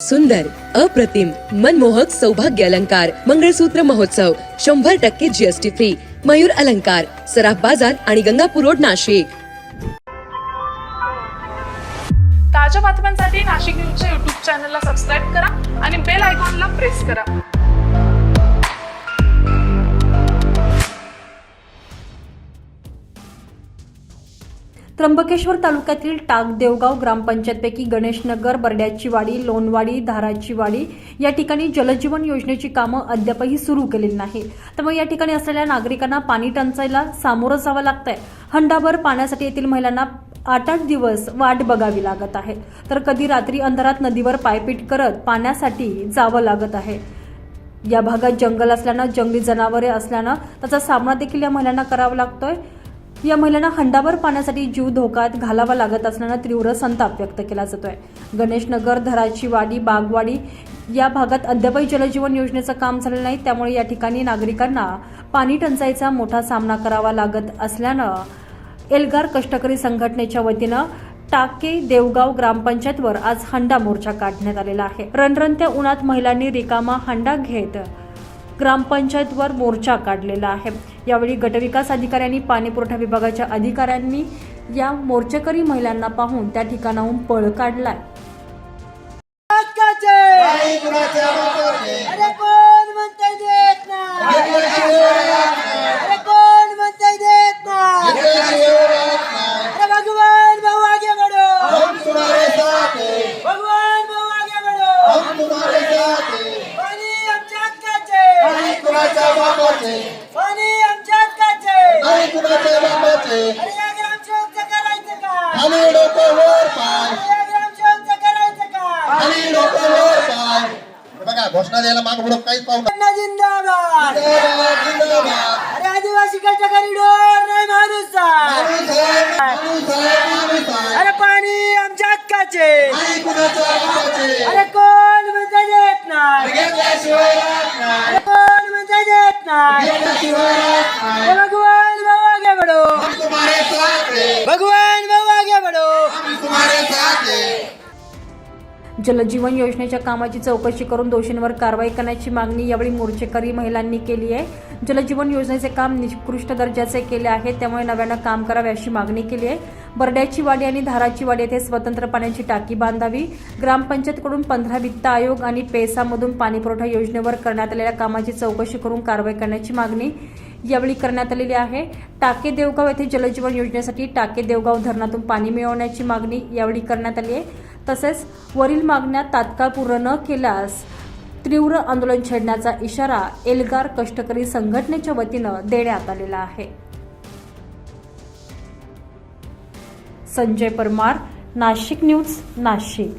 सुंदर, अप्रतिम, मनमोहक सौभाग्य अलंकार मंगळसूत्र महोत्सव 100% जीएसटी फ्री. मयूर अलंकार, सराफ बाजार आणि गंगापूर रोड, नाशिक. ताज्या बातम्यांसाठी नाशिक न्यूजच्या YouTube चॅनलला सबस्क्राईब करा आणि बेल आयकॉनला प्रेस करा. त्र्यंबकेश्वर तालुक्यातील टाक देवगाव ग्रामपंचायतपैकी गणेशनगर, बरड्याची वाडी, लोणवाडी, धाराची वाडी या ठिकाणी जलजीवन योजनेची कामं अद्यापही सुरू केलेली नाही. त्यामुळे या ठिकाणी असलेल्या नागरिकांना पाणी टंचाईला सामोरं जावं लागतंय. हंडाभर पाण्यासाठी येथील महिलांना 8-8 दिवस वाट बघावी लागत आहे, तर कधी रात्री अंधारात नदीवर पायपीट करत पाण्यासाठी जावं लागत आहे. या भागात जंगल असल्यानं, जंगली जनावरे असल्यानं त्याचा सामना देखील या महिलांना करावा लागतोय. या महिलांना हंडाभर पाण्यासाठी जीव धोक्यात घालावा लागत असल्यानं तीव्र संताप व्यक्त केला जातोय. गणेशनगर, धराची वाडी, बागवाडी या भागात अद्यापही जलजीवन योजनेचं काम झालेलं नाही. त्यामुळे या ठिकाणी नागरिकांना पाणी टंचाईचा मोठा सामना करावा लागत असल्यानं एल्गार कष्टकरी संघटनेच्या वतीनं टाके देवगाव ग्रामपंचायतवर आज हंडा मोर्चा काढण्यात आलेला आहे. रणरणत्या उन्हात महिलांनी रिकामा हंडा घेत ग्रामपंचायतवर मोर्चा काढलेला आहे. यावेळी गटविकास अधिकाऱ्यांनी, पाणी पुरवठा विभागाच्या अधिकाऱ्यांनी या मोर्चेकरी महिलांना पाहून त्या ठिकाणाहून पळ काढलाय. अरे कोण म्हणतंय देत नाही, अरे कोण म्हणतंय देत नाही, अरे भगवान भाऊ आगे बढ़ो, भगवान भाऊ आगे बढ़ो. पाणी आमच्या हक्काचे, पाणी आमच्या हक्काचे. अरे या ग्रामसेवकचं करायचं काय, या ग्रामसेवकचं करायचं काय. बघा, घोषणा द्यायला माग पुढं काहीच पाहू नका. जिंदाबाद. अरे आदिवासी कष्टकरी डोर नाही माणूस. अरे पाणी आमच्या हक्काचे. अरे कोण म्हणता देत नाही, अरे कोण म्हणता देत नाही. अरे भगवान भाऊ आगे बढ़ो, भगवान भाऊ आगे बढ़ो. जलजीवन योजनेच्या कामाची चौकशी करून दोषींवर कारवाई करण्याची मागणी यावेळी मोर्चेकरी महिलांनी केली आहे. जलजीवन योजनेचे काम निकृष्ट दर्जाचे केले आहे, त्यामुळे नव्यानं काम करावे अशी मागणी केली आहे. बरड्याची वाडी आणि धाराची वाडी येथे स्वतंत्र पाण्याची टाकी बांधावी. ग्रामपंचायतकडून 15 वित्त आयोग आणि पेसामधून पाणी पुरवठा योजनेवर करण्यात आलेल्या कामाची चौकशी करून कारवाई करण्याची मागणी यावेळी करण्यात आलेली आहे. टाके देवगाव येथे जलजीवन योजनेसाठी टाके देवगाव धरणातून पाणी मिळवण्याची मागणी यावेळी करण्यात आली आहे. तसेच वरील मागण्या तात्काळ पूर्ण न केल्यास तीव्र आंदोलन छेडण्याचा इशारा एल्गार कष्टकरी संघटनेच्या वतीनं देण्यात आलेला आहे. संजय परमार, नाशिक न्यूज, नाशिक.